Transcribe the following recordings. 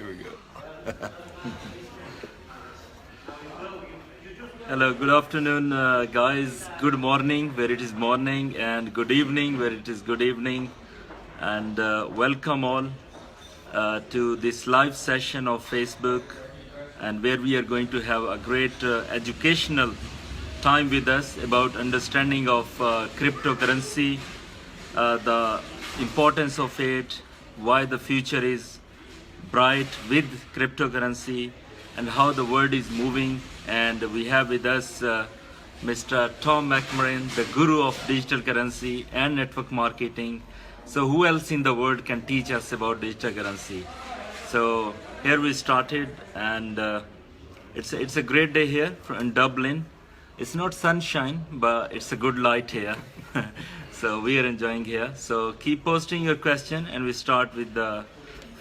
Here we go. Hello, good afternoon, guys. Good morning, where it is morning, and good evening, where it is good evening. And welcome all to this live session of Facebook, and where we are going to have a great educational time with us about understanding of cryptocurrency, the importance of it, why the future is bright with cryptocurrency, and how the world is moving. And we have with us Mr. Tom McMurrain, the guru of digital currency and network marketing. So who else in the world can teach us about digital currency? So here we started, and it's a great day here in Dublin. It's not sunshine, but it's a good light here. So we are enjoying here. So keep posting your question, and we start with the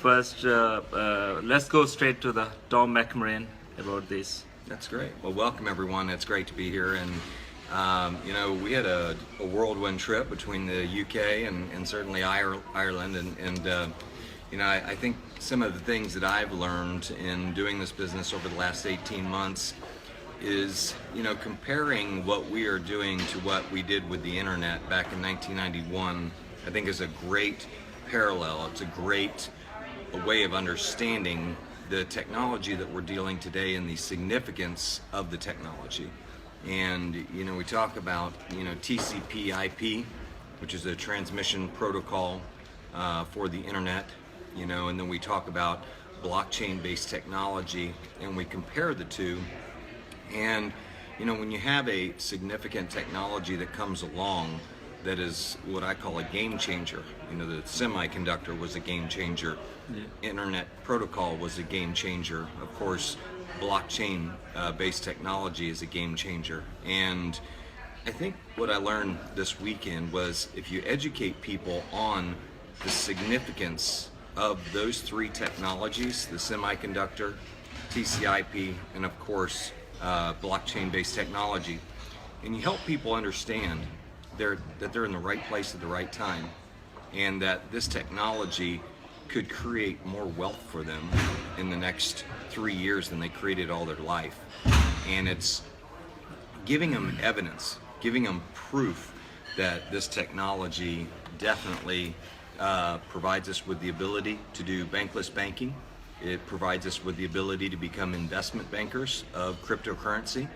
first. Let's go straight to the Tom McMurrain about this. That's great. Well, welcome everyone. It's great to be here. And we had a whirlwind trip between the UK and certainly Ireland. I think some of the things that I've learned in doing this business over the last 18 months is, comparing what we are doing to what we did with the internet back in 1991, I think is a great parallel. It's a great way of understanding the technology that we're dealing today and the significance of the technology. And we talk about TCP/IP, which is a transmission protocol for the internet, and then we talk about blockchain-based technology, and we compare the two. And when you have a significant technology that comes along that is what I call a game changer, the semiconductor was a game changer. Internet protocol was a game changer. Of course, blockchain based technology is a game changer. And I think what I learned this weekend was, if you educate people on the significance of those three technologies, the semiconductor, TCP/IP, and of course blockchain based technology, and you help people understand that they're in the right place at the right time, and that this technology could create more wealth for them in the next 3 years than they created all their life. And it's giving them evidence, giving them proof that this technology definitely provides us with the ability to do bankless banking. It provides us with the ability to become investment bankers of cryptocurrency.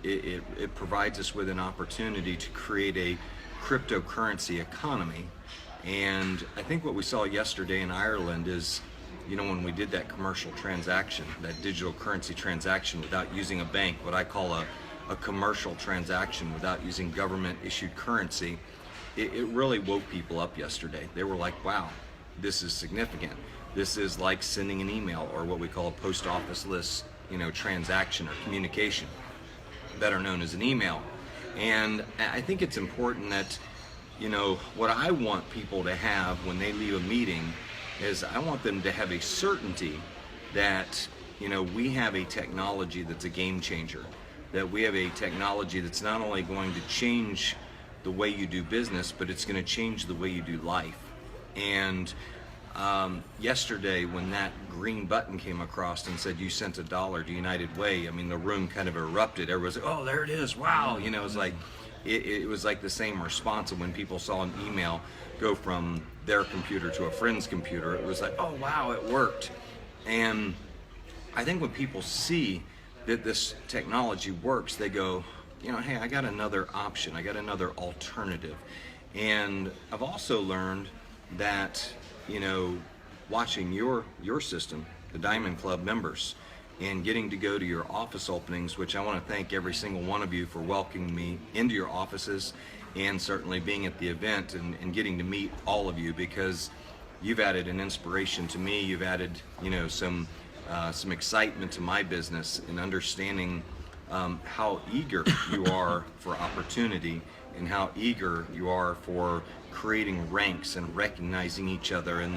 It provides us with an opportunity to create a cryptocurrency economy. And I think what we saw yesterday in Ireland is, when we did that commercial transaction, that digital currency transaction without using a bank, what I call a commercial transaction without using government issued currency, it really woke people up yesterday. They were like, wow, this is significant. This is like sending an email, or what we call a post office list, transaction or communication, better known as an email. And I think it's important that, what I want people to have when they leave a meeting is, I want them to have a certainty that, we have a technology that's a game changer, that we have a technology that's not only going to change the way you do business, but it's going to change the way you do life. And yesterday, when that green button came across and said you sent $1 to United Way, the room kind of erupted. Everybody was like, oh, there it is, wow. It was like it was like the same response of when people saw an email go from their computer to a friend's computer. It was like, oh wow, it worked. And I think when people see that this technology works, they go, hey, I got another option, I got another alternative. And I've also learned that, watching your system, the Diamond Club members, and getting to go to your office openings, which I want to thank every single one of you for welcoming me into your offices, and certainly being at the event and getting to meet all of you, because you've added an inspiration to me. You've added, some excitement to my business, and understanding how eager you are for opportunity, and how eager you are for creating ranks and recognizing each other, and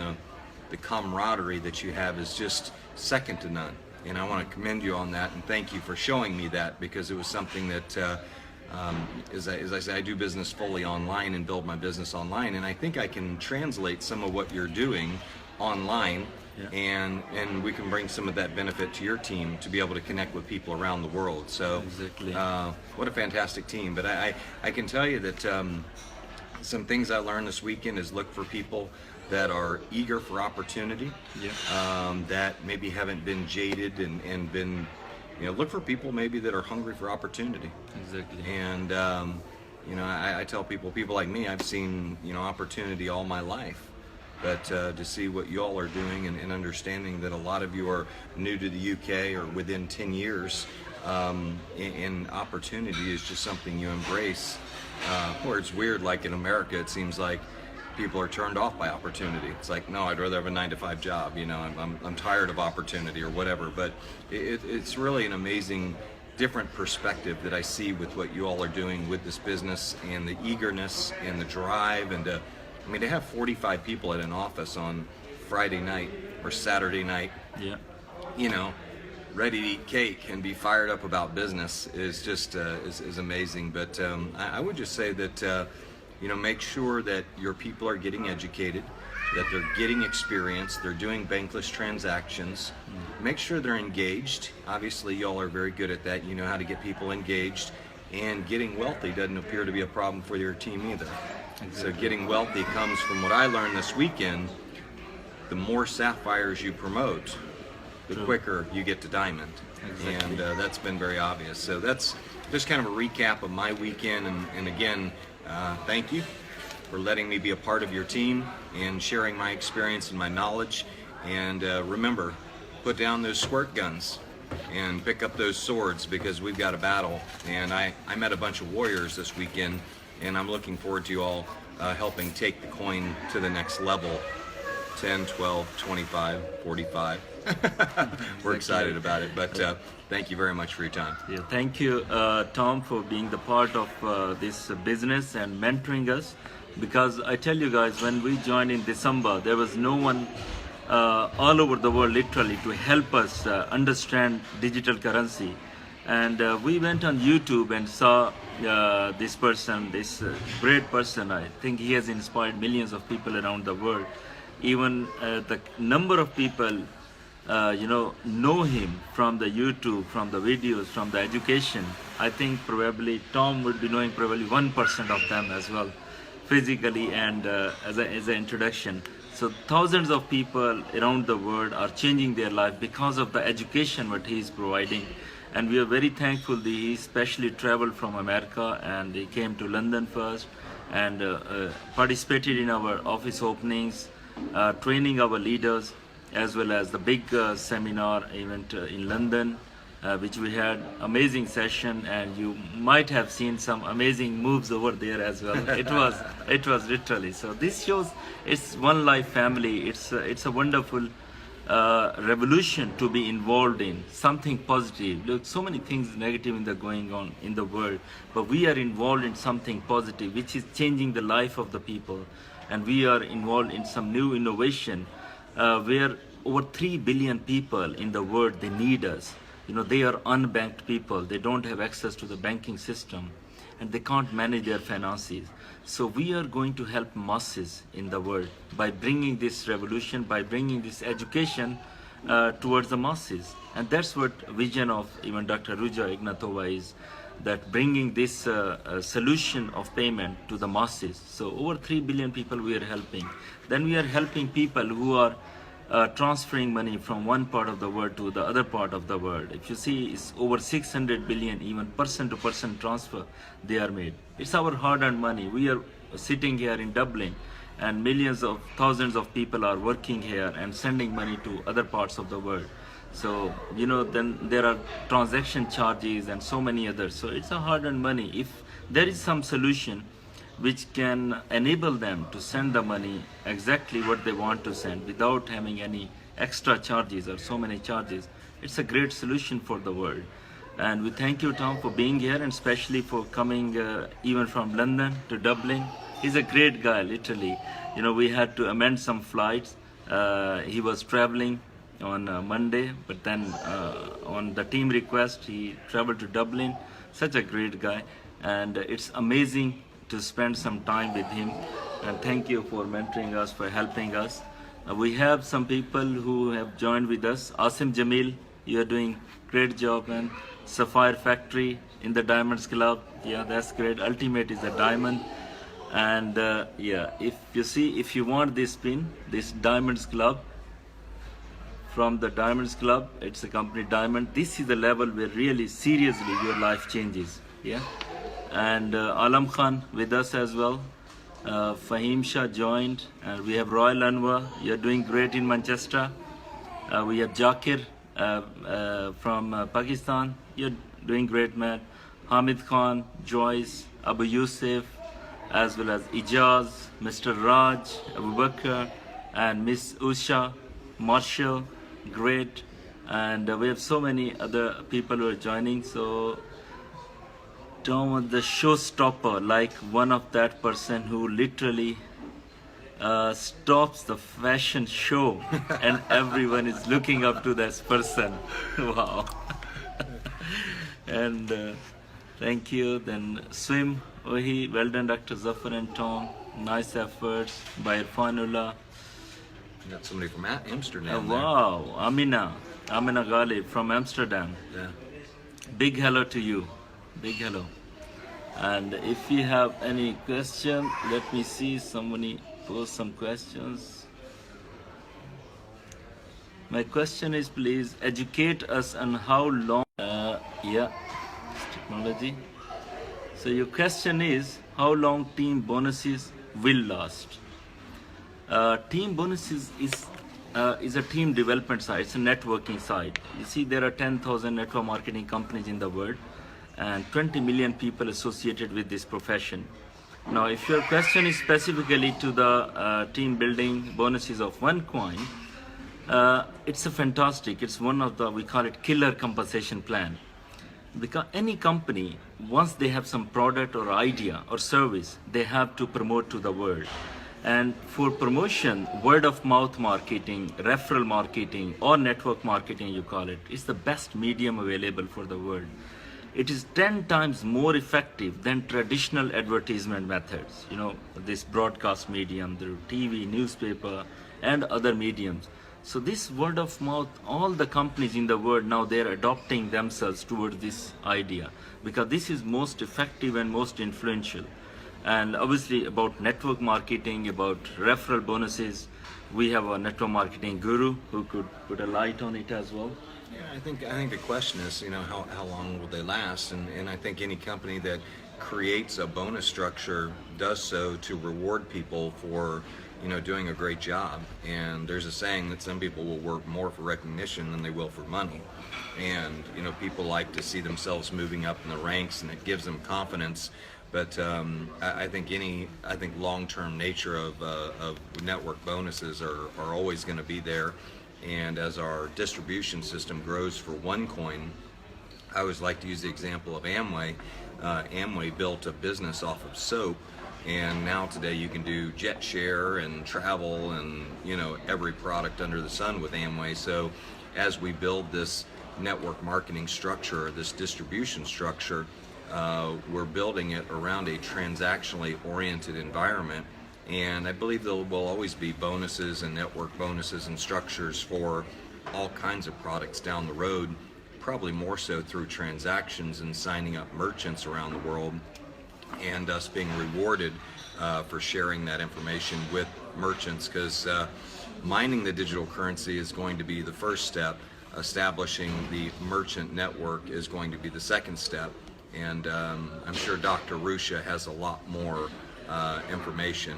the camaraderie that you have is just second to none. And I want to commend you on that, and thank you for showing me that, because it was something that, as I say, I do business fully online and build my business online, and I think I can translate some of what you're doing online Yeah. and we can bring some of that benefit to your team to be able to connect with people around the world. So Exactly. what a fantastic team. But I can tell you that some things I learned this weekend is look for people that are eager for opportunity, Yeah. that maybe haven't been jaded and been, look for people maybe that are hungry for opportunity. Exactly. And I tell people like me, I've seen opportunity all my life, but to see what you all are doing and understanding that a lot of you are new to the UK or within 10 years, and opportunity is just something you embrace. Where it's weird, like in America, it seems like people are turned off by opportunity. It's like, no, I'd rather have a 9-to-5 job. I'm tired of opportunity or whatever. But it's really an amazing, different perspective that I see with what you all are doing with this business and the eagerness and the drive. And to have 45 people at an office on Friday night or Saturday night, Yeah. ready to eat cake and be fired up about business is just is amazing. But I would just say that make sure that your people are getting educated, that they're getting experience, they're doing bankless transactions. Make sure they're engaged. Obviously, y'all are very good at that. You know how to get people engaged, and getting wealthy doesn't appear to be a problem for your team either. So getting wealthy comes from what I learned this weekend. The more sapphires you promote, the quicker you get to diamond. Exactly. And that's been very obvious. So that's just kind of a recap of my weekend. And again, thank you for letting me be a part of your team and sharing my experience and my knowledge. And remember, put down those squirt guns and pick up those swords, because we've got a battle. And I met a bunch of warriors this weekend, and I'm looking forward to you all helping take the coin to the next level. 10, 12, 25, 45. We're excited about it, but thank you very much for your time. Yeah, thank you, Tom, for being the part of this business and mentoring us. Because I tell you guys, when we joined in December, there was no one all over the world, literally, to help us understand digital currency. And we went on YouTube and saw this person, this great person. I think he has inspired millions of people around the world. Even the number of people know him from the YouTube, from the videos, from the education. I think probably Tom would be knowing probably 1% of them as well, physically and as an introduction. So thousands of people around the world are changing their life because of the education what he is providing. And we are very thankful that he especially traveled from America, and he came to London first and participated in our office openings, training our leaders, as well as the big seminar event in London, which we had amazing session, and you might have seen some amazing moves over there as well. It was literally. So this shows it's one life family. It's a wonderful revolution to be involved in, something positive. Look, so many things negative going on in the world, but we are involved in something positive, which is changing the life of the people. And we are involved in some new innovation where over 3 billion people in the world, they need us. They are unbanked people. They don't have access to the banking system, and they can't manage their finances. So we are going to help masses in the world by bringing this revolution, by bringing this education towards the masses. And that's what vision of even Dr. Ruja Ignatova is, that bringing this solution of payment to the masses. So over 3 billion people we are helping. Then we are helping people who are transferring money from one part of the world to the other part of the world. If you see, it's over 600 billion, even person-to-person transfer they are made. It's our hard-earned money. We are sitting here in Dublin, and thousands of people are working here and sending money to other parts of the world. So, then there are transaction charges and so many others. So it's a hard-earned money. If there is some solution which can enable them to send the money exactly what they want to send without having any extra charges or so many charges, it's a great solution for the world. And we thank you, Tom, for being here, and especially for coming even from London to Dublin. He's a great guy, literally. We had to amend some flights. He was traveling on Monday, but then on the team request, he traveled to Dublin. Such a great guy, and it's amazing to spend some time with him. And thank you for mentoring us, for helping us. We have some people who have joined with us. Asim Jamil, you are doing great job, man. Sapphire Factory in the Diamonds Club. Yeah, that's great. Ultimate is a diamond. And yeah, if you want this pin, this Diamonds Club, from the Diamonds Club, it's a company Diamond. This is the level where really seriously your life changes. Yeah. And Alam Khan with us as well. Fahim Shah joined, and we have Royal Anwar. You're doing great in Manchester. We have Jakir from Pakistan. You're doing great, man. Hamid Khan, Joyce, Abu Yusuf, as well as Ijaz, Mr. Raj, Abu Bakr, and Miss Usha, Marshall, great. And we have so many other people who are joining. So Tom, the showstopper, like one of that person who literally stops the fashion show and everyone is looking up to this person. Wow. And thank you. Then Swim, Ohi, well done Dr. Zafar and Tom. Nice efforts by Irfanullah. Got somebody from Amsterdam there. Wow, Amina Ghalib from Amsterdam. Yeah. Big hello to you. Big hello. And if you have any question, let me see, somebody post some questions. My question is, please educate us on how long, yeah, technology. So your question is, how long team bonuses will last? Team bonuses is a team development side, it's a networking side. You see, there are 10,000 network marketing companies in the world, and 20 million people associated with this profession. Now, if your question is specifically to the team building bonuses of Onecoin, it's a fantastic, it's one of the, we call it killer compensation plan. Because any company, once they have some product or idea or service, they have to promote to the world. And for promotion, word of mouth marketing, referral marketing, or network marketing, you call it, is the best medium available for the world. It is 10 times more effective than traditional advertisement methods, you know, this broadcast medium, the TV, newspaper, and other mediums. So this word of mouth, all the companies in the world now, they're adopting themselves towards this idea, because this is most effective and most influential. And obviously about network marketing, about referral bonuses, we have a network marketing guru who could put a light on it as well. Yeah, I think the question is, you know, how long will they last? And I think any company that creates a bonus structure does so to reward people for, you know, doing a great job. And there's a saying that some people will work more for recognition than they will for money. And, you know, people like to see themselves moving up in the ranks, and it gives them confidence. But I think long-term nature of network bonuses are always going to be there. And as our distribution system grows for Onecoin, I always like to use the example of Amway. Amway built a business off of soap, and now today you can do jet share and travel and, you know, every product under the sun with Amway. So as we build this network marketing structure, this distribution structure, we're building it around a transactionally oriented environment. And I believe there will always be bonuses and network bonuses and structures for all kinds of products down the road, probably more so through transactions and signing up merchants around the world, and us being rewarded for sharing that information with merchants, because mining the digital currency is going to be the first step. Establishing the merchant network is going to be the second step. And I'm sure Dr. Rusha has a lot more information,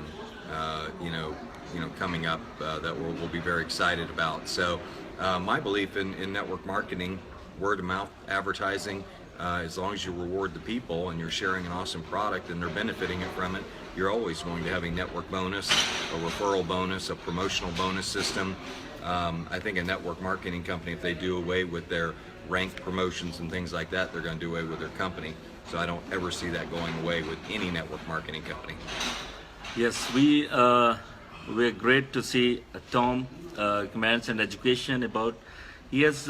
coming up that we'll be very excited about. So my belief in network marketing, word of mouth advertising, as long as you reward the people and you're sharing an awesome product and they're benefiting from it, you're always going to have a network bonus, a referral bonus, a promotional bonus system. I think a network marketing company, if they do away with their ranked promotions and things like that, they're going to do away with their company. So I don't ever see that going away with any network marketing company. Yes, we're great to see Tom commands and education about. He has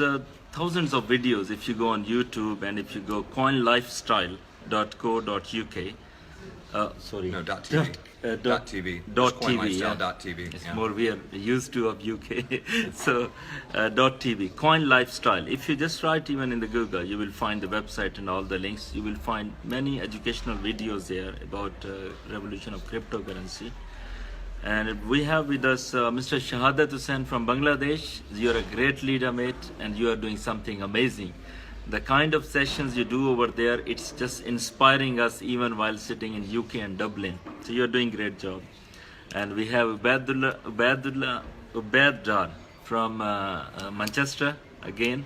thousands of videos. If you go on YouTube and if you go coinlifestyle.co.uk, Sorry. No, .tv. .tv. Dot Just TV. Yeah. coinlifestyle.tv. It's Yeah. more we are used to of UK. So, .tv. Coin Lifestyle. If you just write even in the Google, you will find the website and all the links. You will find many educational videos there about revolution of cryptocurrency. And we have with us Mr. Shahadat Hussain from Bangladesh. You're a great leader, mate, and you are doing something amazing. The kind of sessions you do over there, it's just inspiring us even while sitting in UK and Dublin. So you're doing a great job. And we have Ubaydar from Manchester again.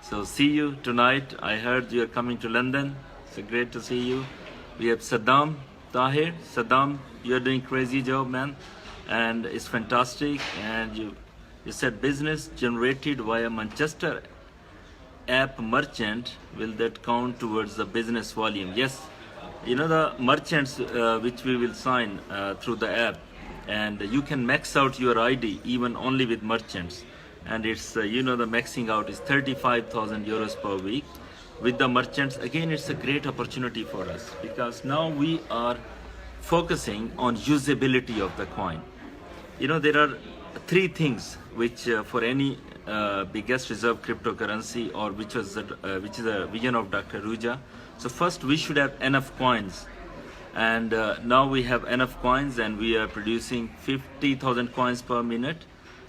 So see you tonight. I heard you're coming to London. So great to see you. We have Saddam Tahir. Saddam, you're doing crazy job, man. And it's fantastic. And you said business generated via Manchester app merchant, will that count towards the business volume? Yes, you know the merchants which we will sign through the app, and you can max out your ID even only with merchants, and it's the maxing out is 35,000 euros per week with the merchants. Again, it's a great opportunity for us because now we are focusing on usability of the coin. There are three things which for any biggest reserve cryptocurrency, or which is a vision of Dr. Ruja. So first we should have enough coins, and now we have enough coins, and we are producing 50,000 coins per minute,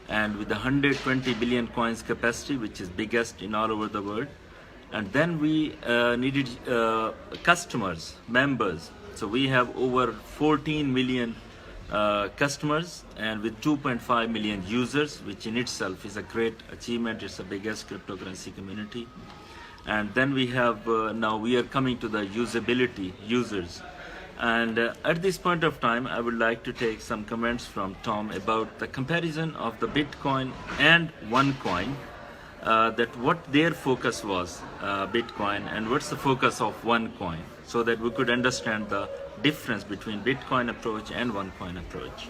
and with 120 billion coins capacity, which is biggest in all over the world. And then we needed customers, members. So we have over 14 million customers, and with 2.5 million users, which in itself is a great achievement. It's the biggest cryptocurrency community. And then we have now we are coming to the usability users, and at this point of time I would like to take some comments from Tom about the comparison of the Bitcoin and Onecoin, that what their focus was, Bitcoin, and what's the focus of Onecoin, so that we could understand the difference between Bitcoin approach and Onecoin approach.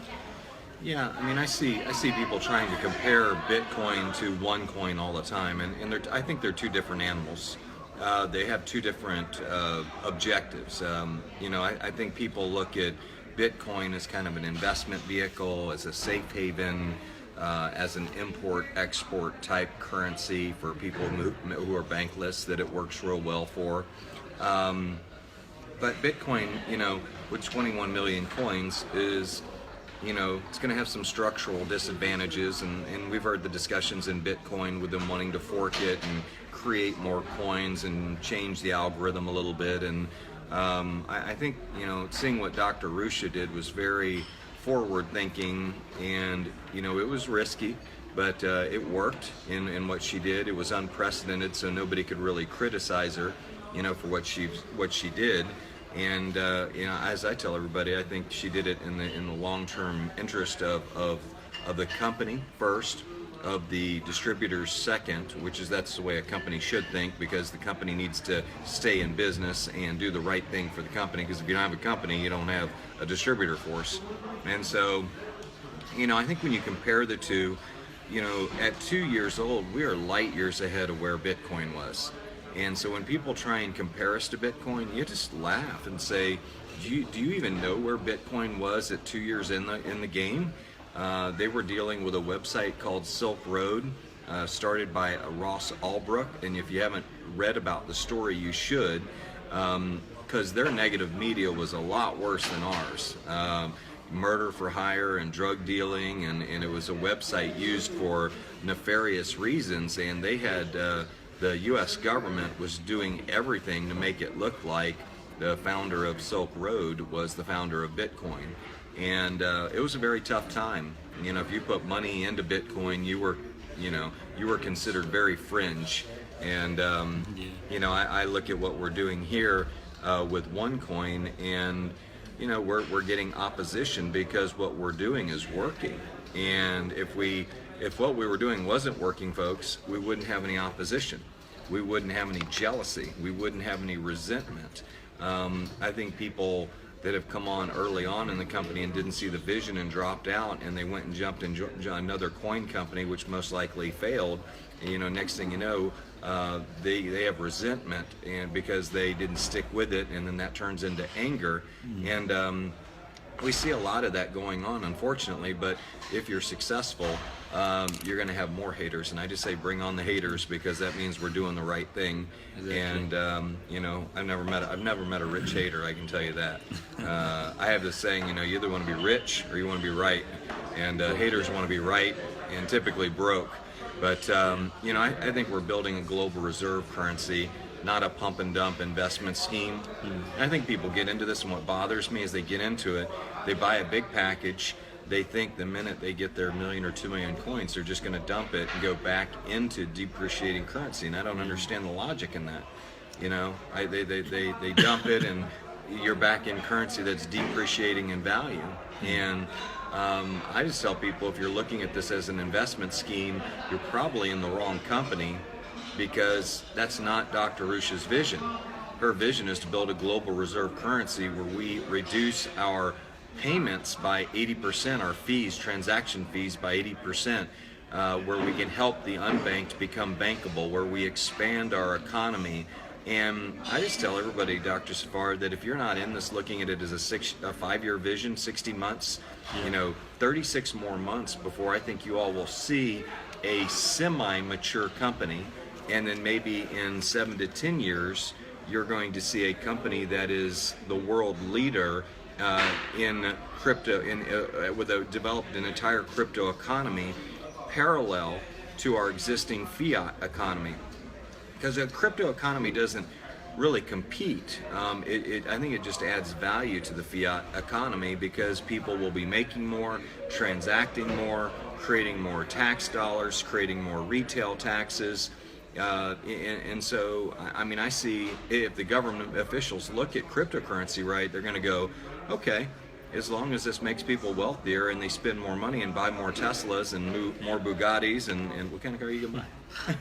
Yeah, I mean, I see people trying to compare Bitcoin to Onecoin all the time, and I think they're two different animals. They have two different objectives. I think people look at Bitcoin as kind of an investment vehicle, as a safe haven, as an import-export type currency for people who are bankless, that it works real well for. But Bitcoin, with 21 million coins, is, it's going to have some structural disadvantages, and we've heard the discussions in Bitcoin with them wanting to fork it and create more coins and change the algorithm a little bit. And I think, seeing what Dr. Rusha did was very forward thinking, and, it was risky, but it worked in what she did. It was unprecedented, so nobody could really criticize her, for what she did. And as I tell everybody, I think she did it in the long-term interest of the company first, of the distributors second, that's the way a company should think, because the company needs to stay in business and do the right thing for the company, because if you don't have a company, you don't have a distributor force. And so, I think when you compare the two, at 2 years old, we are light years ahead of where Bitcoin was. And so when people try and compare us to Bitcoin, you just laugh and say, do you even know where Bitcoin was at 2 years in the game? They were dealing with a website called Silk Road, started by Ross Ulbricht. And if you haven't read about the story, you should, because their negative media was a lot worse than ours. Murder for hire and drug dealing, and it was a website used for nefarious reasons, and they had the U.S. government was doing everything to make it look like the founder of Silk Road was the founder of Bitcoin. And it was a very tough time. If you put money into Bitcoin, you were considered very fringe. And I look at what we're doing here with Onecoin, and we're getting opposition because what we're doing is working. And if what we were doing wasn't working, folks, we wouldn't have any opposition. We wouldn't have any jealousy. We wouldn't have any resentment. I think people that have come on early on in the company and didn't see the vision and dropped out, and they went and jumped in another coin company, which most likely failed. And, you know, next thing you know, they have resentment, and because they didn't stick with it, and then that turns into anger. And we see a lot of that going on, unfortunately. But if you're successful, you're going to have more haters, and I just say bring on the haters, because that means we're doing the right thing. Exactly. And you know, I've never met a rich hater, I can tell you that. I have this saying, you know, you either want to be rich or you want to be right, and haters want to be right and typically broke. But you know, I think we're building a global reserve currency, not a pump and dump investment scheme. I think people get into this, and what bothers me is they get into it, they buy a big package, they think the minute they get their 1 million or 2 million coins, they're just going to dump it and go back into depreciating currency, and I don't understand the logic in that. You know, they dump it, and you're back in currency that's depreciating in value. And I just tell people, if you're looking at this as an investment scheme, you're probably in the wrong company, because that's not Dr. Rusha's vision. Her vision is to build a global reserve currency where we reduce our payments by 80%, our fees, transaction fees by 80%, where we can help the unbanked become bankable, where we expand our economy. And I just tell everybody, Dr. Zafar, that if you're not in this looking at it as a 5-year vision, 60 months, you know, 36 more months before I think you all will see a semi-mature company. And then maybe in 7 to 10 years, you're going to see a company that is the world leader in crypto, developed an entire crypto economy parallel to our existing fiat economy. Because a crypto economy doesn't really compete. I think it just adds value to the fiat economy, because people will be making more, transacting more, creating more tax dollars, creating more retail taxes. And so, I mean, I see if the government officials look at cryptocurrency right, they're going to go, okay, as long as this makes people wealthier and they spend more money and buy more Teslas and more Bugattis and what kind of car are you going to buy?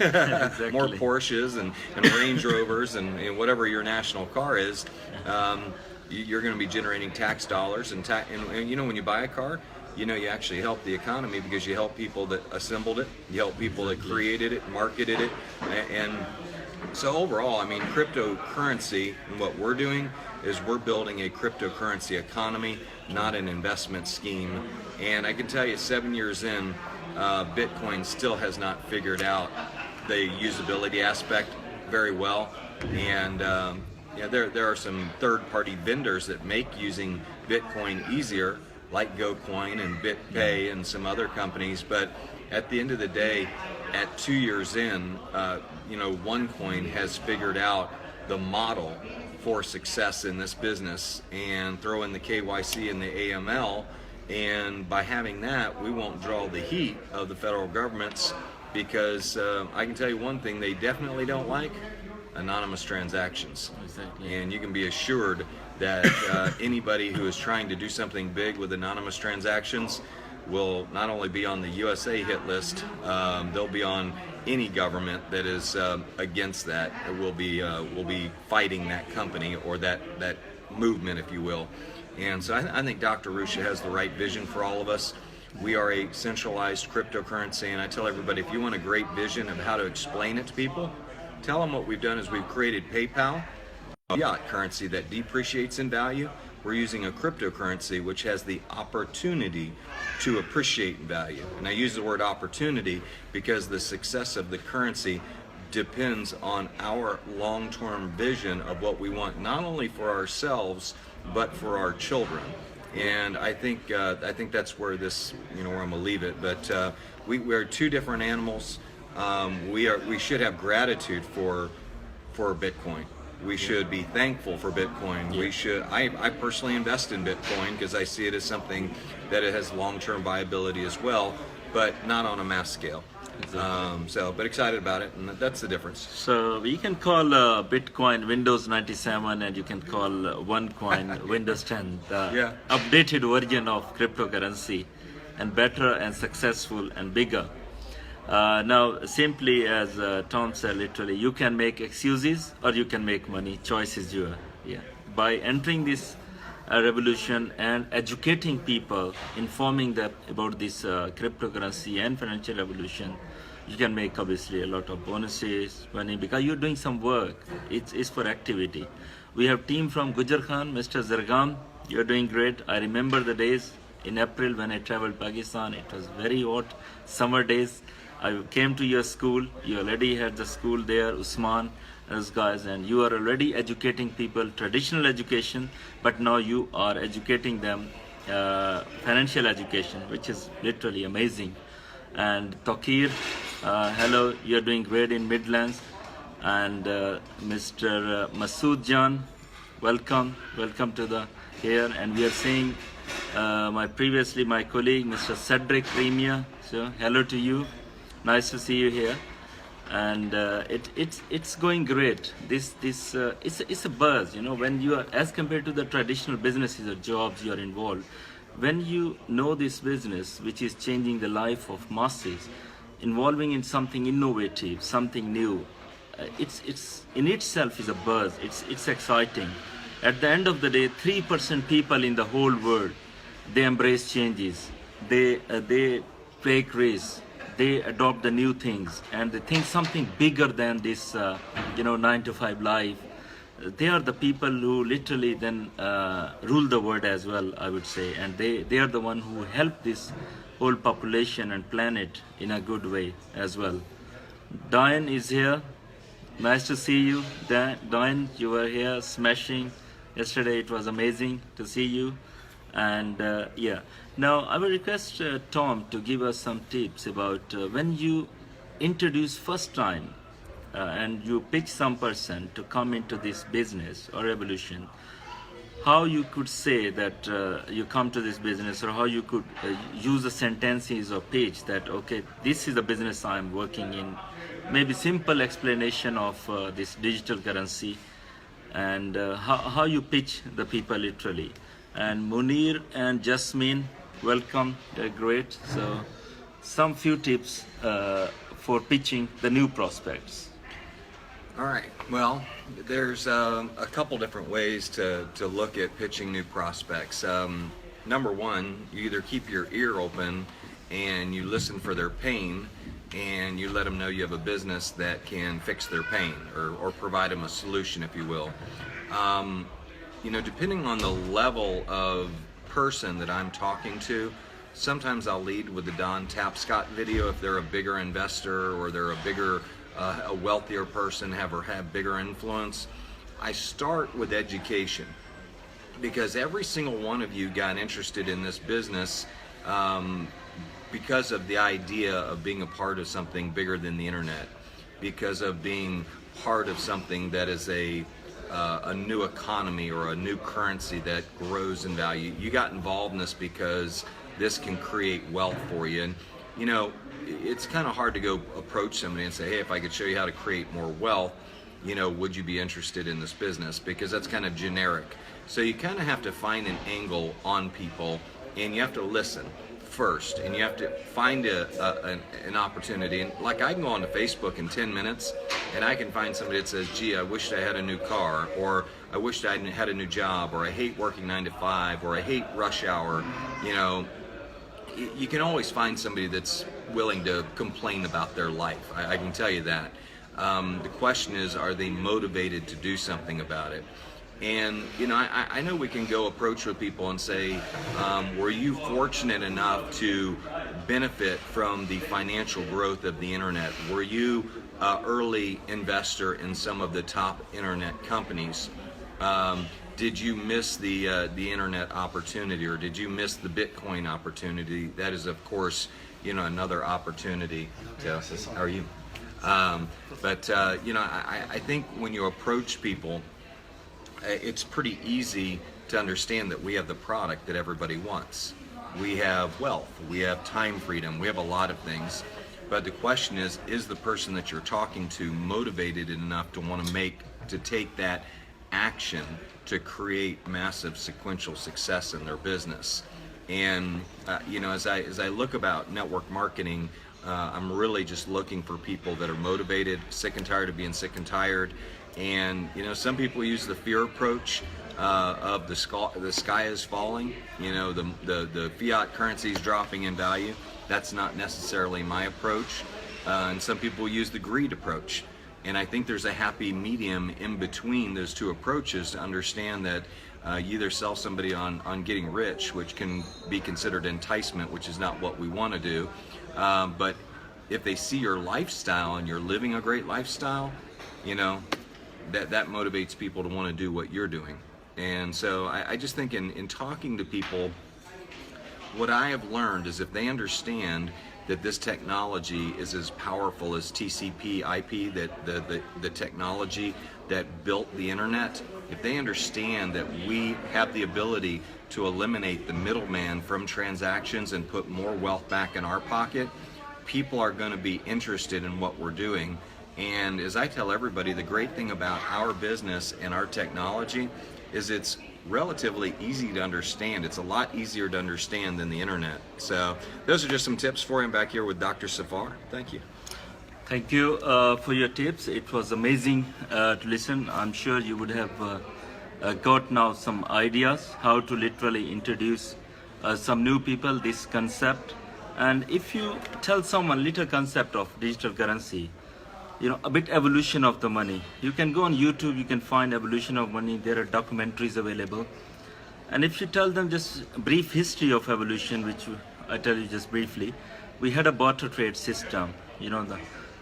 Exactly. More Porsches and Range Rovers and whatever your national car is, you're going to be generating tax dollars. And you know, when you buy a car, you know, you actually help the economy, because you help people that assembled it, you help people that created it, marketed it. And so overall, I mean, cryptocurrency, and what we're doing is we're building a cryptocurrency economy, not an investment scheme. And I can tell you, 7 years in, Bitcoin still has not figured out the usability aspect very well. And yeah, there are some third-party vendors that make using Bitcoin easier, like GoCoin and BitPay and some other companies. But at the end of the day, at 2 years in, you know, Onecoin has figured out the model for success in this business, and throw in the KYC and the AML. And by having that, we won't draw the heat of the federal governments, because I can tell you one thing they definitely don't like: anonymous transactions. Exactly. And you can be assured that anybody who is trying to do something big with anonymous transactions will not only be on the USA hit list, they'll be on any government that is against that. Will be fighting that company or that movement, if you will. And so I think Dr. Rusha has the right vision for all of us. We are a centralized cryptocurrency, and I tell everybody, if you want a great vision of how to explain it to people, tell them what we've done is we've created PayPal, a fiat currency that depreciates in value. We're using a cryptocurrency which has the opportunity to appreciate in value. And I use the word opportunity because the success of the currency depends on our long-term vision of what we want, not only for ourselves, but for our children. And I think that's where this, you know, where I'm gonna leave it. But we're two different animals. We should have gratitude for Bitcoin. We should be thankful for Bitcoin. Yeah. We should. I personally invest in Bitcoin because I see it as something that it has long-term viability as well, but not on a mass scale. Exactly. But excited about it, and that's the difference. So we can call Bitcoin Windows 97, and you can call Onecoin Windows 10, the updated version of cryptocurrency, and better and successful and bigger. Now, simply as Tom said, literally, you can make excuses or you can make money. Choice is yours. Yeah. By entering this revolution and educating people, informing them about this cryptocurrency and financial revolution, you can make obviously a lot of bonuses, money, because you're doing some work. It's for activity. We have team from Gujar Khan, Mr. Zargam. You're doing great. I remember the days in April when I traveled Pakistan. It was very hot, summer days. I came to your school. You already had the school there, Usman, those guys, and you are already educating people, traditional education, but now you are educating them financial education, which is literally amazing. And Tokir, hello, you're doing great in Midlands. And Mr. Masood Jan, welcome to the here. And we are seeing my colleague, Mr. Cedric Premia. So hello to you, nice to see you here. And it's going great. It's a buzz, you know, when you are, as compared to the traditional businesses or jobs you are involved. When you know this business, which is changing the life of masses, involving in something innovative, something new, it's in itself is a buzz. It's exciting. At the end of the day, 3% people in the whole world, they embrace changes. They take risks. They adopt the new things, and they think something bigger than this, 9-to-5 life. They are the people who literally then rule the world as well, I would say, and they are the one who help this whole population and planet in a good way as well. Diane is here. Nice to see you. Diane, you were here smashing. Yesterday it was amazing to see you. And yeah, now I will request Tom to give us some tips about when you introduce first time and you pitch some person to come into this business or revolution, how you could say that you come to this business, or how you could use the sentences or pitch that, okay, this is the business I'm working in. Maybe simple explanation of this digital currency, and how you pitch the people literally. And Munir and Jasmine, welcome, they're great. So some few tips for pitching the new prospects. All right. Well, there's a couple different ways to look at pitching new prospects. Number one, you either keep your ear open and you listen for their pain, and you let them know you have a business that can fix their pain, or provide them a solution, if you will. Depending on the level of person that I'm talking to, sometimes I'll lead with the Don Tapscott video if they're a bigger investor, or they're a wealthier person, have bigger influence. I start with education, because every single one of you got interested in this business because of the idea of being a part of something bigger than the internet, because of being part of something that is a new economy or a new currency that grows in value. You got involved in this because this can create wealth for you. And it's kind of hard to go approach somebody and say, hey, if I could show you how to create more wealth, would you be interested in this business? Because that's kind of generic. So you kind of have to find an angle on people, and you have to listen first, and you have to find an opportunity. And like, I can go onto Facebook in 10 minutes and I can find somebody that says, gee, I wished I had a new car, or I wished I had a new job, or I hate working 9 to 5, or I hate rush hour. You can always find somebody that's willing to complain about their life. I can tell you that. The question is, are they motivated to do something about it? And I know we can go approach with people and say, were you fortunate enough to benefit from the financial growth of the internet? Were you an early investor in some of the top internet companies? Did you miss the internet opportunity, or did you miss the Bitcoin opportunity? That is, of course, another opportunity. How are you? I think when you approach people, it's pretty easy to understand that we have the product that everybody wants. We have wealth, we have time freedom, we have a lot of things. But the question is the person that you're talking to motivated enough to want to take that action to create massive sequential success in their business? And as I look about network marketing, I'm really just looking for people that are motivated, sick and tired of being sick and tired, And some people use the fear approach of the sky is falling. The fiat currency is dropping in value. That's not necessarily my approach. And some people use the greed approach. And I think there's a happy medium in between those two approaches to understand that you either sell somebody on getting rich, which can be considered enticement, which is not what we want to do. But if they see your lifestyle and you're living a great lifestyle, that motivates people to want to do what you're doing. And so I just think in talking to people, what I have learned is if they understand that this technology is as powerful as TCP IP, that the technology that built the internet, if they understand that we have the ability to eliminate the middleman from transactions and put more wealth back in our pocket, people are going to be interested in what we're doing. And as I tell everybody, the great thing about our business and our technology is it's relatively easy to understand. It's a lot easier to understand than the internet. So those are just some tips for you. I'm back here with Dr. Zafar. Thank you. Thank you for your tips. It was amazing to listen. I'm sure you would have got now some ideas how to literally introduce some new people this concept. And if you tell someone little concept of digital currency, a bit evolution of the money. You can go on YouTube, you can find evolution of money. There are documentaries available. And if you tell them just a brief history of evolution, which I tell you just briefly, we had a barter trade system, the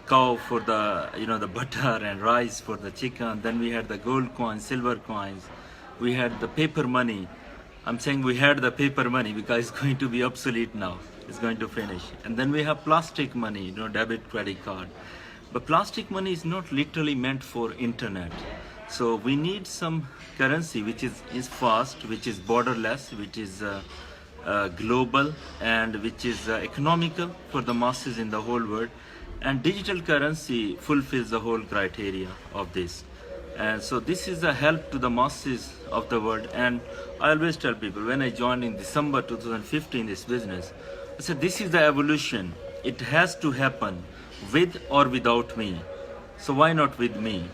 cow for the, the butter and rice for the chicken. Then we had the gold coins, silver coins. We had the paper money. I'm saying we had the paper money because it's going to be obsolete now. It's going to finish. And then we have plastic money, debit, credit card. But plastic money is not literally meant for internet. So we need some currency which is fast, which is borderless, which is global, and which is economical for the masses in the whole world. And digital currency fulfills the whole criteria of this. And so this is a help to the masses of the world. And I always tell people, when I joined in December 2015 this business, I said this is the evolution. It has to happen with or without me. So why not with me?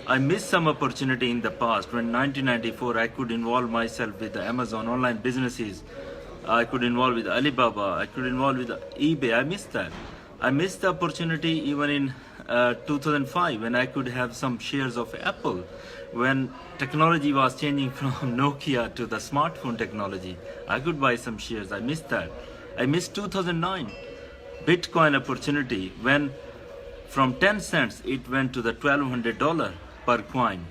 I missed some opportunity in the past. When 1994 I could involve myself with the Amazon online businesses. I could involve with Alibaba. I could involve with eBay. I missed that. I missed the opportunity even in 2005 when I could have some shares of Apple. When technology was changing from Nokia to the smartphone technology, I could buy some shares. I missed that. I missed 2009 Bitcoin opportunity when from 10 cents it went to the $1,200 per coin.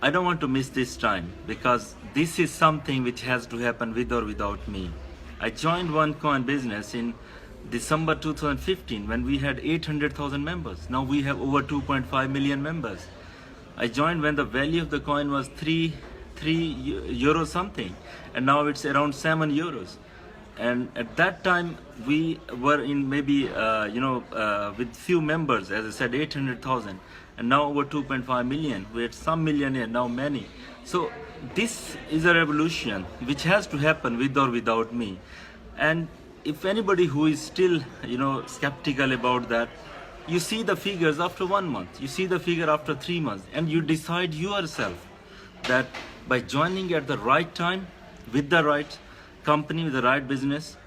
I don't want to miss this time because this is something which has to happen with or without me. I joined Onecoin business in December 2015 when we had 800,000 members. Now we have over 2.5 million members. I joined when the value of the coin was 3 euro something, and now it's around 7 euros. And at that time we were in maybe with few members, as I said, 800,000, and now over 2.5 million. We had some millionaire, now many. So this is a revolution which has to happen with or without me. And if anybody who is still skeptical about that, you see the figures after 1 month, you see the figure after 3 months, and you decide yourself that by joining at the right time with the right company, with the right business,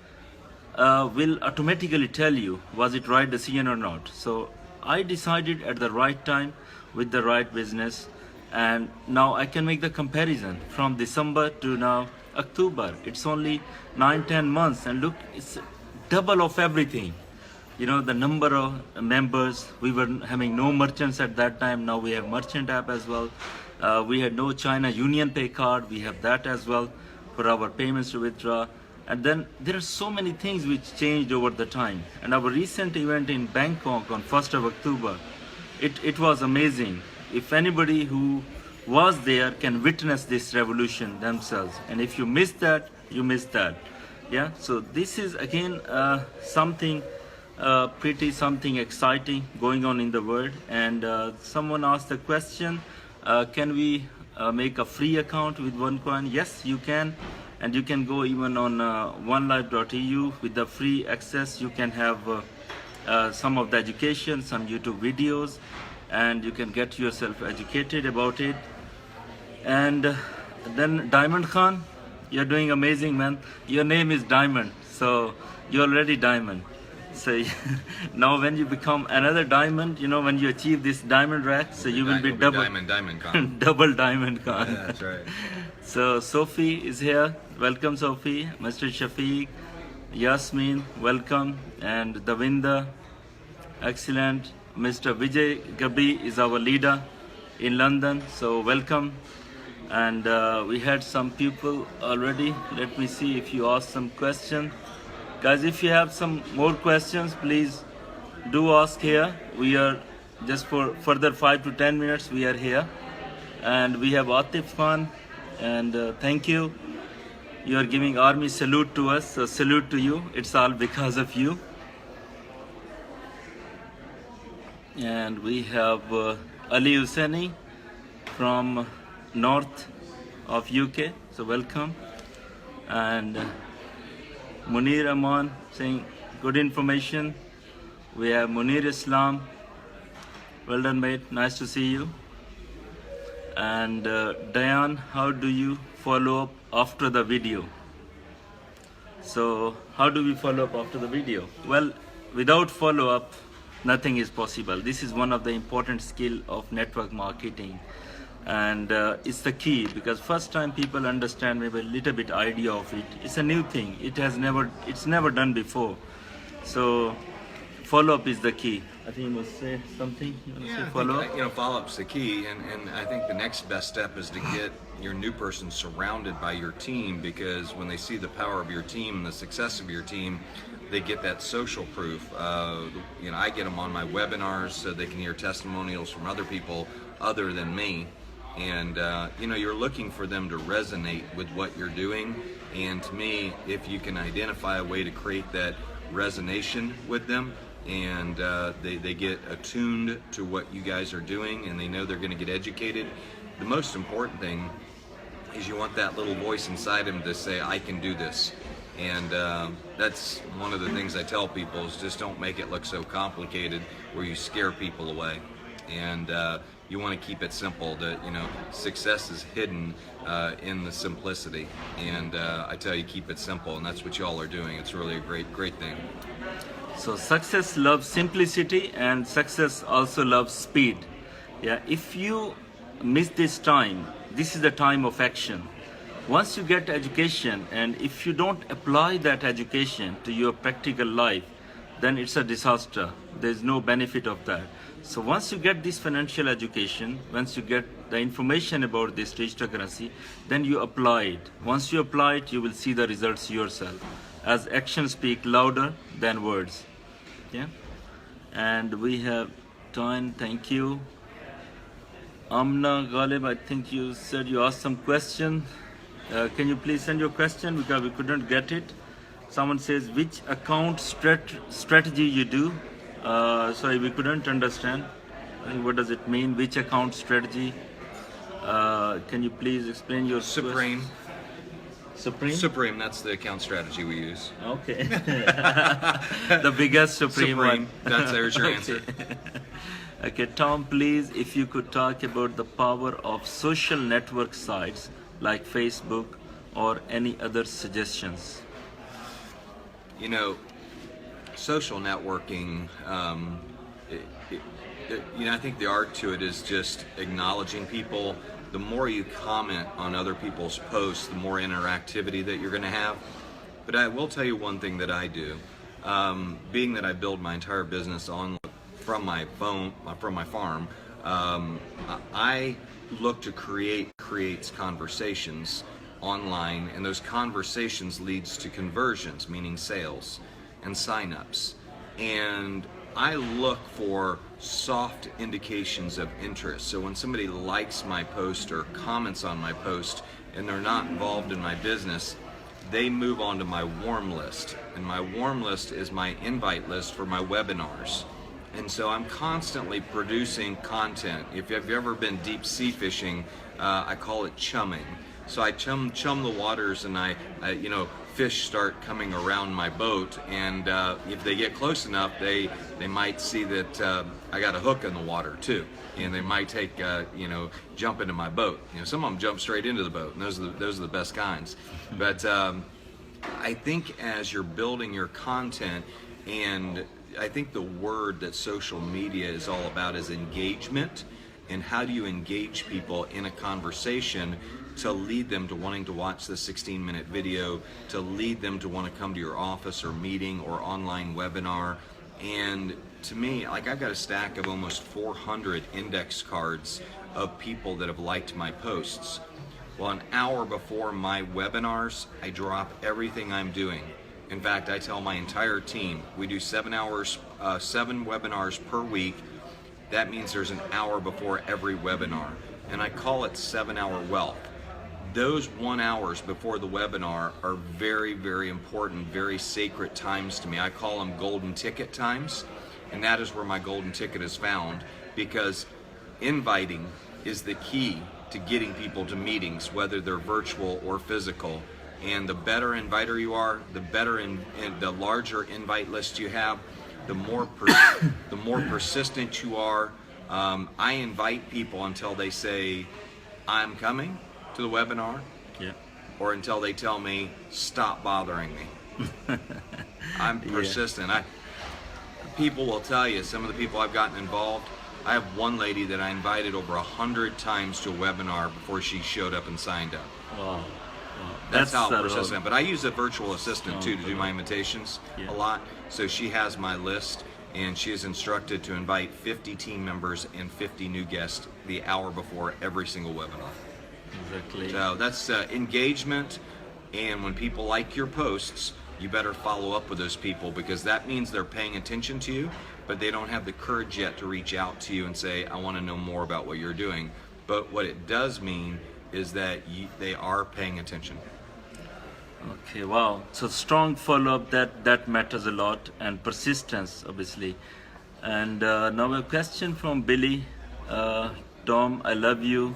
will automatically tell you was it right decision or not. So I decided at the right time with the right business, and now I can make the comparison from December to now October. It's only 9-10 months, and look, it's double of everything. The number of members, we were having no merchants at that time. Now we have merchant app as well. We had no China Union Pay card. We have that as well for our payments to withdraw. And then there are so many things which changed over the time. And our recent event in Bangkok on 1st of October, it was amazing. If anybody who was there can witness this revolution themselves. And if you miss that, you miss that. Yeah, so this is again something something exciting going on in the world. And someone asked the question, can we make a free account with Onecoin? Yes, you can. And you can go even on onelife.eu with the free access. You can have some of the education, some YouTube videos, and you can get yourself educated about it. And then Diamond Khan, you're doing amazing, man. Your name is Diamond, so you're already Diamond. So now when you become another diamond, when you achieve this diamond rack, so you will be double Diamond Khan. double Diamond Khan. Yeah, that's right. So Sophie is here. Welcome, Sophie. Mr. Shafiq, Yasmin, welcome. And Davinda, excellent. Mr. Vijay Gabi is our leader in London, so welcome. And we had some people already. Let me see if you ask some questions. Guys, if you have some more questions, please do ask here. We are just for further 5 to 10 minutes, we are here. And we have Atif Khan, and thank you. You are giving army salute to us, so salute to you. It's all because of you. And we have Ali Hussaini from north of UK, so welcome. And Munir Aman saying good information. We have Munir Islam, well done mate, nice to see you. And Diane, how do you follow up after the video? So how do we follow up after the video? Well, without follow up, nothing is possible. This is one of the important skill of network marketing, and it's the key, because first time people understand maybe a little bit idea of it. It's a new thing. It's never done before. So follow up is the key. I think you must say something. You want to say follow up? Follow up's the key, and I think the next best step is to get your new person surrounded by your team, because when they see the power of your team and the success of your team, they get that social proof. I get them on my webinars so they can hear testimonials from other people other than me. And you're looking for them to resonate with what you're doing. And to me, if you can identify a way to create that resonation with them, and they get attuned to what you guys are doing, and they know they're going to get educated, the most important thing is you want that little voice inside them to say, I can do this. And that's one of the things I tell people, is just don't make it look so complicated where you scare people away. And you want to keep it simple. That success is hidden in the simplicity. And I tell you, keep it simple, and that's what y'all are doing. It's really a great thing. So success loves simplicity, and success also loves speed. Yeah, if you miss this time, this is the time of action. Once you get education, and if you don't apply that education to your practical life, then it's a disaster. There's no benefit of that. So once you get this financial education, once you get the information about this digital currency, then you apply it. Once you apply it, you will see the results yourself, as actions speak louder than words. Yeah. And we have time. Thank you. Amna Ghalib, I think you said you asked some question. Can you please send your question, because we couldn't get it. Someone says, which account strategy you do? Sorry, we couldn't understand. What does it mean? Which account strategy? Can you please explain your Supreme. Supreme? Supreme, that's the account strategy we use. Okay. The biggest Supreme one. There's your answer. Okay, Tom, please, if you could talk about the power of social network sites like Facebook or any other suggestions. Social networking, I think the art to it is just acknowledging people. The more you comment on other people's posts, the more interactivity that you're going to have. But I will tell you one thing that I do. Being that I build my entire business from my farm, I look to creates conversations online, and those conversations leads to conversions, meaning sales and signups. And I look for soft indications of interest. So when somebody likes my post or comments on my post and they're not involved in my business, they move on to my warm list. And my warm list is my invite list for my webinars. And so I'm constantly producing content. If you've ever been deep sea fishing, I call it chumming. So I chum the waters, and I fish start coming around my boat, and if they get close enough, they might see that I got a hook in the water too, and they might take jump into my boat. Some of them jump straight into the boat, and those are the best kinds. But I think as you're building your content, and I think the word that social media is all about is engagement, and how do you engage people in a conversation to lead them to wanting to watch the 16-minute video, to lead them to want to come to your office or meeting or online webinar. And to me, like, I've got a stack of almost 400 index cards of people that have liked my posts. Well, an hour before my webinars, I drop everything I'm doing. In fact, I tell my entire team, we do 7 webinars per week. That means there's an hour before every webinar, and I call it 7-hour wealth. Those 1 hours before the webinar are very, very important, very sacred times to me. I call them golden ticket times, and that is where my golden ticket is found, because inviting is the key to getting people to meetings, whether they're virtual or physical. And the better inviter you are, the better the larger invite list you have, the more persistent you are. I invite people until they say, I'm coming to the webinar, or until they tell me, stop bothering me. I'm persistent. People will tell you, some of the people I've gotten involved, I have one lady that I invited over 100 times to a webinar before she showed up and signed up. Wow. That's how persistent. But I use a virtual assistant too to do my invitations a lot. So she has my list, and she is instructed to invite 50 team members and 50 new guests the hour before every single webinar. Exactly. So that's engagement, and when people like your posts, you better follow up with those people, because that means they're paying attention to you, but they don't have the courage yet to reach out to you and say, I want to know more about what you're doing. But what it does mean is that they are paying attention. Okay, wow. So strong follow-up, that matters a lot, and persistence, obviously. And now a question from Billy. Tom, I love you.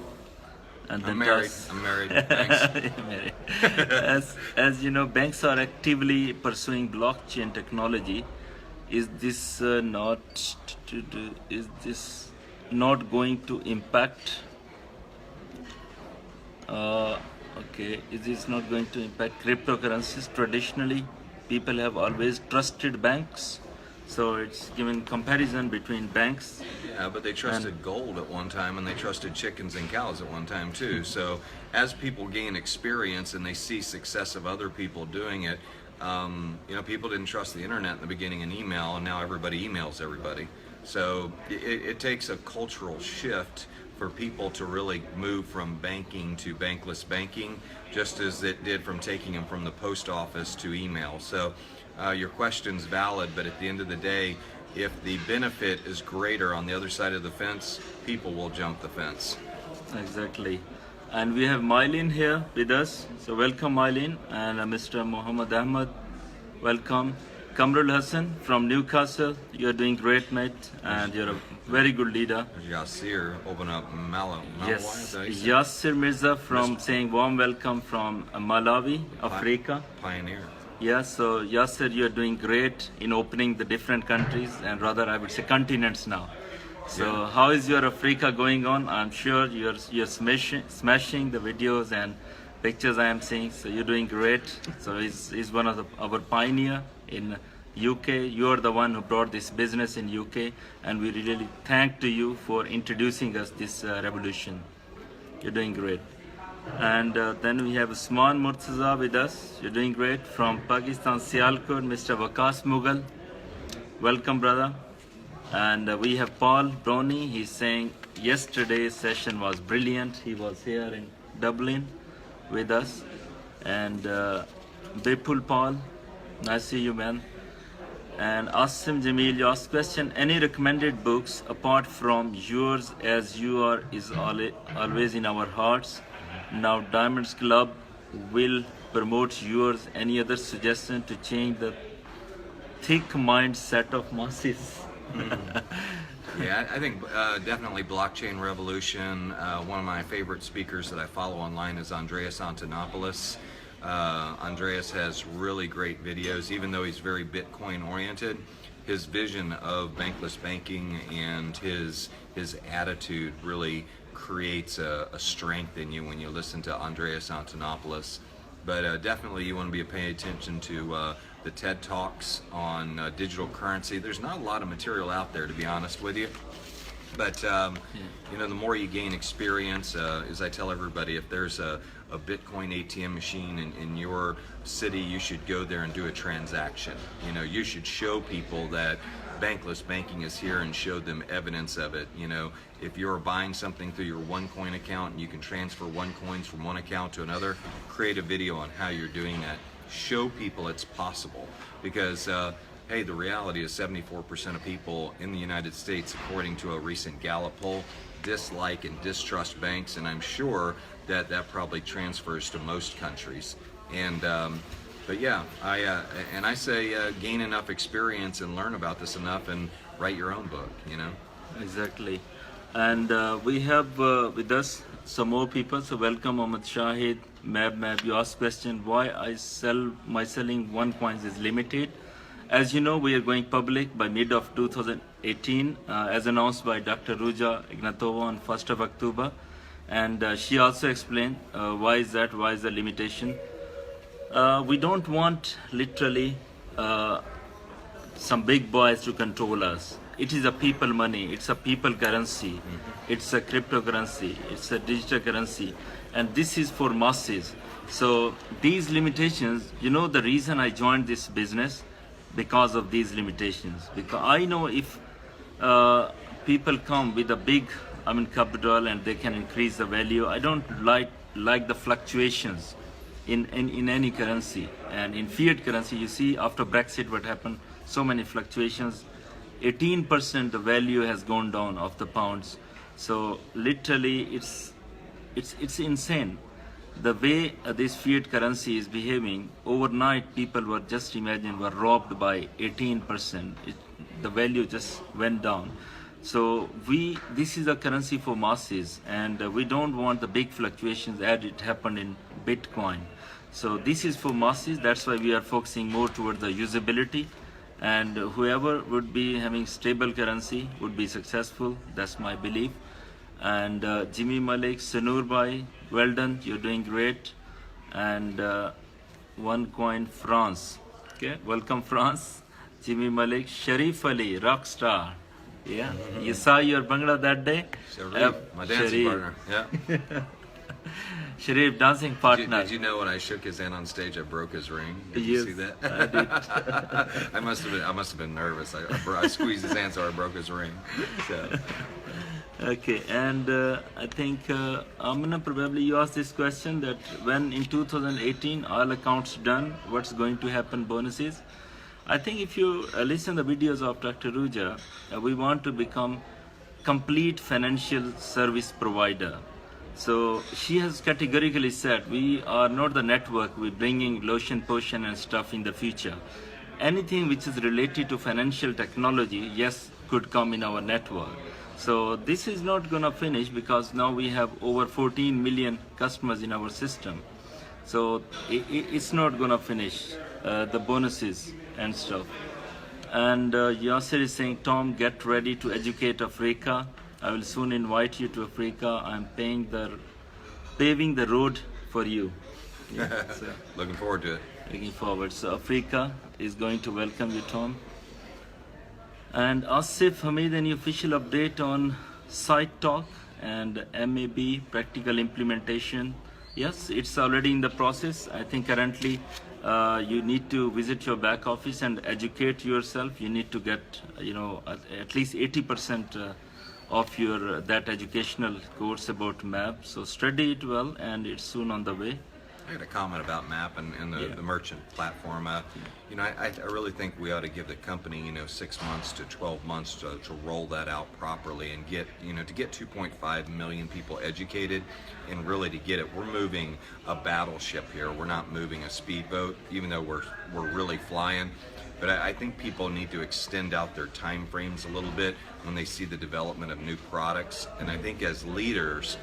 And I'm married. Thanks. Married. As you know, banks are actively pursuing blockchain technology. Is this not going to impact? Is this not going to impact cryptocurrencies? Traditionally, people have always trusted banks. So it's given comparison between banks. Yeah, but they trusted gold at one time, and they trusted chickens and cows at one time too. So as people gain experience and they see success of other people doing it, people didn't trust the internet in the beginning and email, and now everybody emails everybody. So it takes a cultural shift for people to really move from banking to bankless banking, just as it did from taking them from the post office to email. So your question's valid, but at the end of the day, if the benefit is greater on the other side of the fence, people will jump the fence. Exactly. And we have Mylene here with us. So welcome, Mylene. And Mr. Muhammad Ahmad, welcome. Kamrul Hassan from Newcastle. You're doing great, mate, and you're a very good leader. Yasir, open up Malawi. Yes, Yasir Mirza from saying warm welcome from Malawi, Africa. Pioneer. Yeah, so Yasir, you're doing great in opening the different countries, and rather I would say continents now. So how is your Africa going on? I'm sure you're smashing the videos and pictures I am seeing. So you're doing great. So he's one of our pioneer in UK. You're the one who brought this business in UK, and we really thank to you for introducing us this revolution. You're doing great. And then we have Usman Murtaza with us. You're doing great. From Pakistan, Sialkot, Mr. Waqas Mughal. Welcome, brother. And we have Paul Brownie. He's saying yesterday's session was brilliant. He was here in Dublin with us. And Bipul Paul, nice to see you, man. And Asim Jamil, you asked question, any recommended books apart from yours, as you are is always in our hearts. Now Diamonds Club will promote yours. Any other suggestion to change the thick mindset of masses? Yeah, I think definitely Blockchain Revolution. One of my favorite speakers that I follow online is Andreas Antonopoulos. Andreas has really great videos, even though he's very Bitcoin oriented. His vision of bankless banking and his attitude really creates a strength in you when you listen to Andreas Antonopoulos. But definitely you want to be paying attention to the TED Talks on digital currency. There's not a lot of material out there, to be honest with you. But you know, the more you gain experience, as I tell everybody, if there's a Bitcoin ATM machine in your city, you should go there and do a transaction. You know, you should show people that bankless banking is here and show them evidence of it. You know, if you're buying something through your Onecoin account and you can transfer Onecoins from one account to another, create a video on how you're doing that. Show people it's possible, because hey, the reality is 74% of people in the United States, according to a recent Gallup poll, dislike and distrust banks, and I'm sure that probably transfers to most countries. And but yeah, I say gain enough experience and learn about this enough and write your own book, you know. Exactly. And we have with us some more people. So welcome Mohammed Shahid, Mab, you asked question why my selling Onecoins is limited. As you know, we are going public by mid of 2018, as announced by Dr. Ruja Ignatova on 1st of October. And she also explained why is the limitation. We don't want literally some big boys to control us. It is a people money, it's a people currency, it's a cryptocurrency, it's a digital currency, and this is for masses. So these limitations, you know, the reason I joined this business, because of these limitations. Because I know if people come with a big, capital and they can increase the value, I don't like the fluctuations in any currency. And in fiat currency, you see after Brexit what happened, so many fluctuations. 18% the value has gone down of the pounds. So literally it's insane. The way this fiat currency is behaving, overnight people were robbed by 18%. The value just went down. So this is a currency for masses, and we don't want the big fluctuations as it happened in Bitcoin. So this is for masses, that's why we are focusing more towards the usability, and whoever would be having stable currency would be successful, that's my belief. And Jimmy Malik, Sanur Bhai, well done, you're doing great. And Onecoin France, okay, welcome France. Jimmy Malik, Sharif Ali, rock star. Yeah, you saw your Bangla that day? Sharif, my dancing partner, yeah. Sharif, dancing partner. Did you know when I shook his hand on stage, I broke his ring? Did Yes, you see that? I did. I must have been nervous. I squeezed his hand, so I broke his ring. So. Okay, and I think Amina, probably you asked this question that when in 2018 all accounts done, what's going to happen bonuses? I think if you listen the videos of Dr. Ruja, we want to become complete financial service provider. So she has categorically said we are not the network, we're bringing lotion, potion and stuff in the future. Anything which is related to financial technology, yes, could come in our network. So this is not going to finish because now we have over 14 million customers in our system. So it's not going to finish, the bonuses and stuff. And Yasser is saying, Tom, get ready to educate Africa. I will soon invite you to Africa. I'm paving the road for you. Yeah, so, looking forward to it. Looking forward. So Africa is going to welcome you, Tom. And Asif Hamid, any official update on Site Talk and MAB practical implementation? Yes, it's already in the process. I think currently you need to visit your back office and educate yourself. You need to get, at least 80% of your that educational course about MAP. So study it well, and it's soon on the way. I had a comment about MAP and the merchant platform. I really think we ought to give the company, 6 months to 12 months to roll that out properly and get, to get 2.5 million people educated, and really to get it. We're moving a battleship here. We're not moving a speedboat, even though we're really flying. But I think people need to extend out their time frames a little bit when they see the development of new products. And I think as leaders,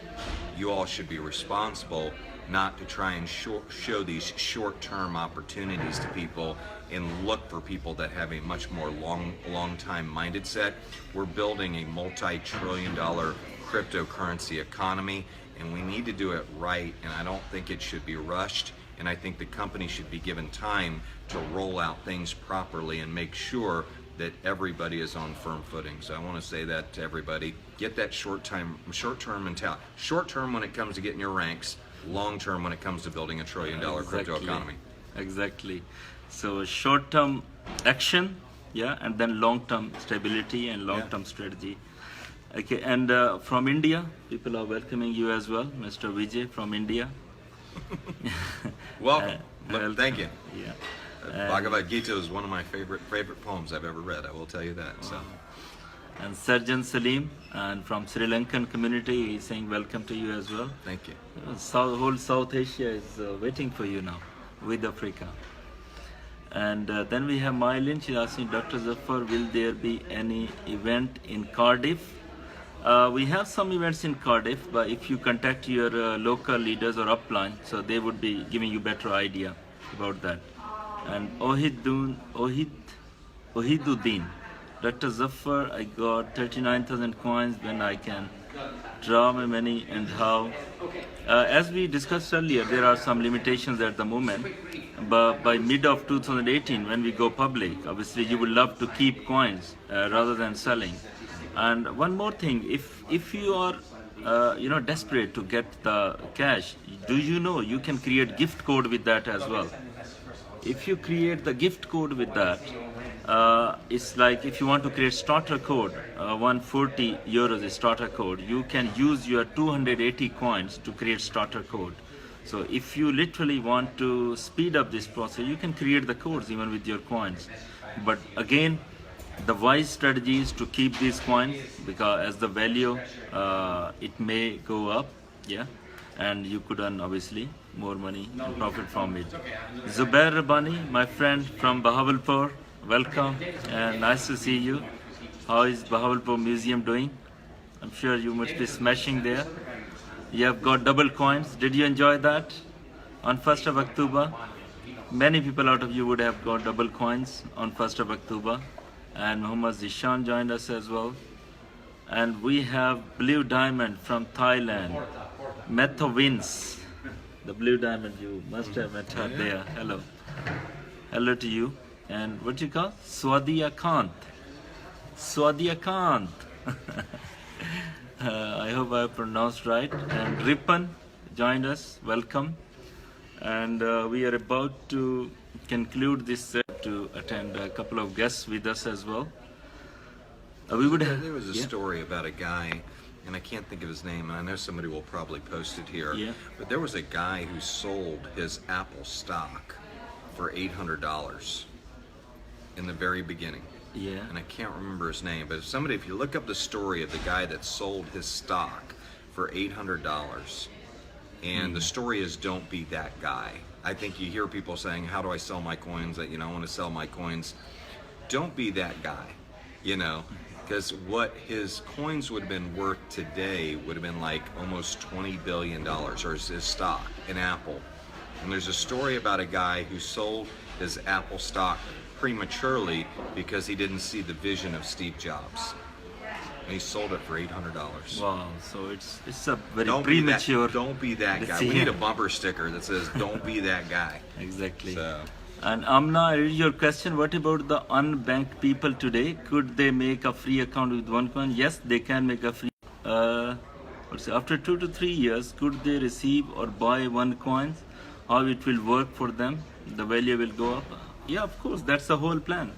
you all should be responsible not to try and show these short-term opportunities to people and look for people that have a much more long-time minded set. We're building a multi-trillion-dollar cryptocurrency economy, and we need to do it right, and I don't think it should be rushed, and I think the company should be given time to roll out things properly and make sure that everybody is on firm footing. So I want to say that to everybody. Get that short-term mentality. Short-term when it comes to getting your ranks, long-term when it comes to building a trillion-dollar crypto economy. Exactly. So short-term action, yeah, and then long-term stability and long-term strategy. Okay, and from India, people are welcoming you as well, Mr. Vijay from India. Welcome. Welcome. Thank you. Yeah. Bhagavad Gita is one of my favorite poems I've ever read. I will tell you that. So. And Sarjan Salim, and from Sri Lankan community, he's saying welcome to you as well. Thank you. Whole South Asia is waiting for you now with Africa. And then we have Mylin. She's asking, Dr. Zafar, will there be any event in Cardiff? We have some events in Cardiff, but if you contact your local leaders or upline, so they would be giving you better idea about that. And Ohiduddin, Dr. Zafar, I got 39,000 coins. When I can draw my money and how? As we discussed earlier, there are some limitations at the moment. But by mid of 2018, when we go public, obviously you would love to keep coins rather than selling. And one more thing, if you are desperate to get the cash, do you know you can create gift code with that as well? If you create the gift code with that, it's like if you want to create starter code, 140 euros is starter code, you can use your 280 coins to create starter code. So if you literally want to speed up this process, you can create the codes even with your coins. But again, the wise strategy is to keep these coins, because as the value, it may go up, yeah, and you could earn obviously more money and profit from it. Zubair Rabbani, my friend from Bahawalpur, welcome and nice to see you. How is Bahawalpur Museum doing? I'm sure you must be smashing there. You have got double coins. Did you enjoy that on 1st of October? Many people out of you would have got double coins on 1st of October. And Muhammad Zishan joined us as well. And we have Blue Diamond from Thailand. Metho wins. The Blue Diamond, you must have met her there. Hello. Hello to you. And what do you call? Swadia Kant. Swadia Kant. I hope I pronounced right. And Ripan joined us. Welcome. And we are about to conclude this set to attend a couple of guests with us as well. We would have, there was a story about a guy, and I can't think of his name, and I know somebody will probably post it here. Yeah. But there was a guy who sold his Apple stock for $800 in the very beginning. Yeah. And I can't remember his name, but if you look up the story of the guy that sold his stock for $800, and the story is don't be that guy. I think you hear people saying, how do I sell my coins? I want to sell my coins. Don't be that guy, because what his coins would have been worth today would have been like almost $20 billion, or his stock in Apple. And there's a story about a guy who sold his Apple stock prematurely because he didn't see the vision of Steve Jobs. And he sold it for $800. Wow, so it's a very Don't premature. Don't be that guy. We need a bumper sticker that says "Don't be that guy." Exactly. So. And Amna, I read your question. What about the unbanked people today? Could they make a free account with Onecoin? Yes, they can make a free. After 2 to 3 years, could they receive or buy Onecoins? How it will work for them? The value will go up. Yeah, of course. That's the whole plan.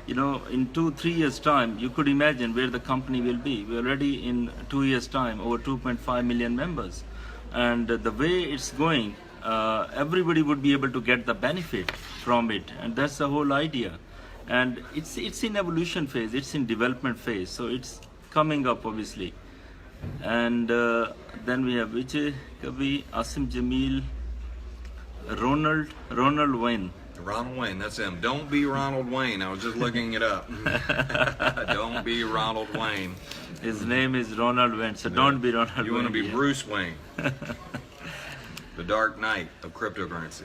In 2-3 years' time, you could imagine where the company will be. We're already in 2 years' time, over 2.5 million members. And the way it's going, everybody would be able to get the benefit from it. And that's the whole idea. And it's in evolution phase, it's in development phase. So it's coming up, obviously. And then we have Vijay, Kavi, Asim Jamil, Ronald Wayne. Ronald Wayne, that's him. Don't be Ronald Wayne. I was just looking it up. Don't be Ronald Wayne. His name is Ronald Wayne, so don't be Ronald Wayne. You want to be yeah. Bruce Wayne, the Dark Knight of cryptocurrency.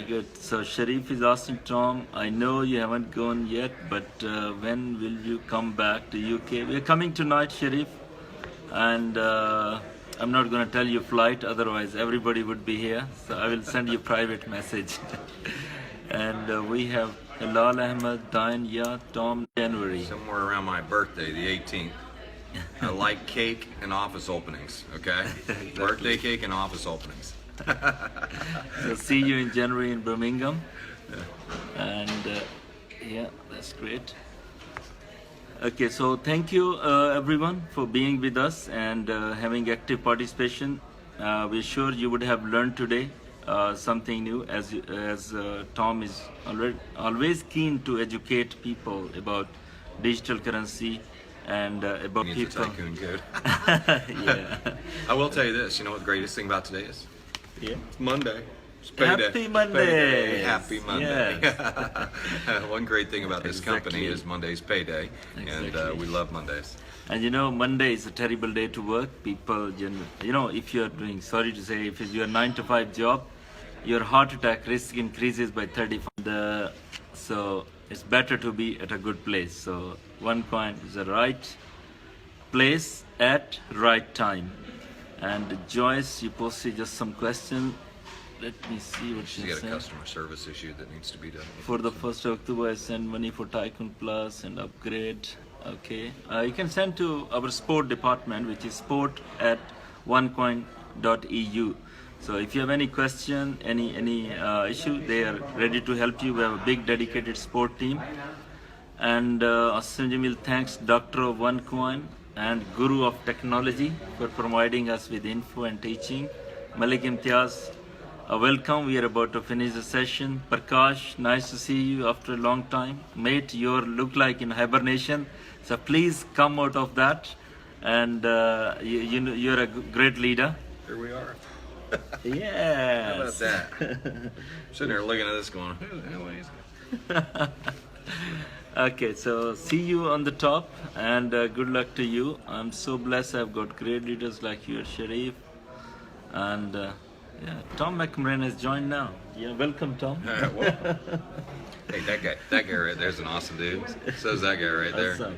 Good. So Sharif is asking Tom, I know you haven't gone yet, but when will you come back to UK? We're coming tonight, Sharif, and I'm not going to tell you flight, otherwise everybody would be here. So I will send you private message. And we have Hilal Ahmed, Diane, yeah, Tom, January. Somewhere around my birthday, the 18th. I like cake and office openings, okay? Exactly. Birthday cake and office openings. So see you in January in Birmingham. And yeah, that's great. Okay, so thank you everyone for being with us and having active participation. We're sure you would have learned today something new, as Tom is always keen to educate people about digital currency and about It's people. a tycoon code. Yeah. I will tell you this, you know what the greatest thing about today is? Yeah. It's Monday. It's payday. Happy Monday. Payday. Happy Monday. Yes. One great thing about this company Exactly. is Monday's payday, and Exactly. we love Mondays. And you know, Monday is a terrible day to work. People, you know, if you're doing, sorry to say, if it's your 9-to-5 job, your heart attack risk increases by 35. So it's better to be at a good place. So Onecoin is the right place at right time. And Joyce, you posted just some question. Let me see what she She's got a said. customer service issue that needs to be done. For the 1st of October, I send money for Tycoon Plus and upgrade. Okay. You can send to our sport department, which is sport@onecoin.eu. So if you have any question, any issue, they are ready to help you. We have a big dedicated sport team. And Asim Jamil thanks Doctor of Onecoin and Guru of Technology for providing us with info and teaching. Malik Imtiaz, welcome. We are about to finish the session. Prakash, nice to see you after a long time. Mate, you look like in hibernation, so please come out of that. And you're a great leader. Here we are. Yes. How about that? Sitting there looking at this going, who the hell is it? Okay, so see you on the top, and good luck to you. I'm so blessed I've got great leaders like you, Sharif. And yeah, Tom McMurrain has joined now. Yeah, welcome, Tom. Well, hey, that guy right there's an awesome dude. So is that guy right there. Awesome.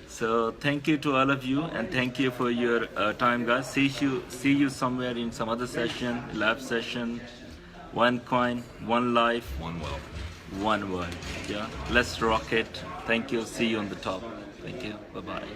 So thank you to all of you, and thank you for your time, guys. See you somewhere in some other session, lab session. One coin, one life, One wealth. one world. Yeah, let's rock it. Thank you. See you on the top. Thank you. Bye bye.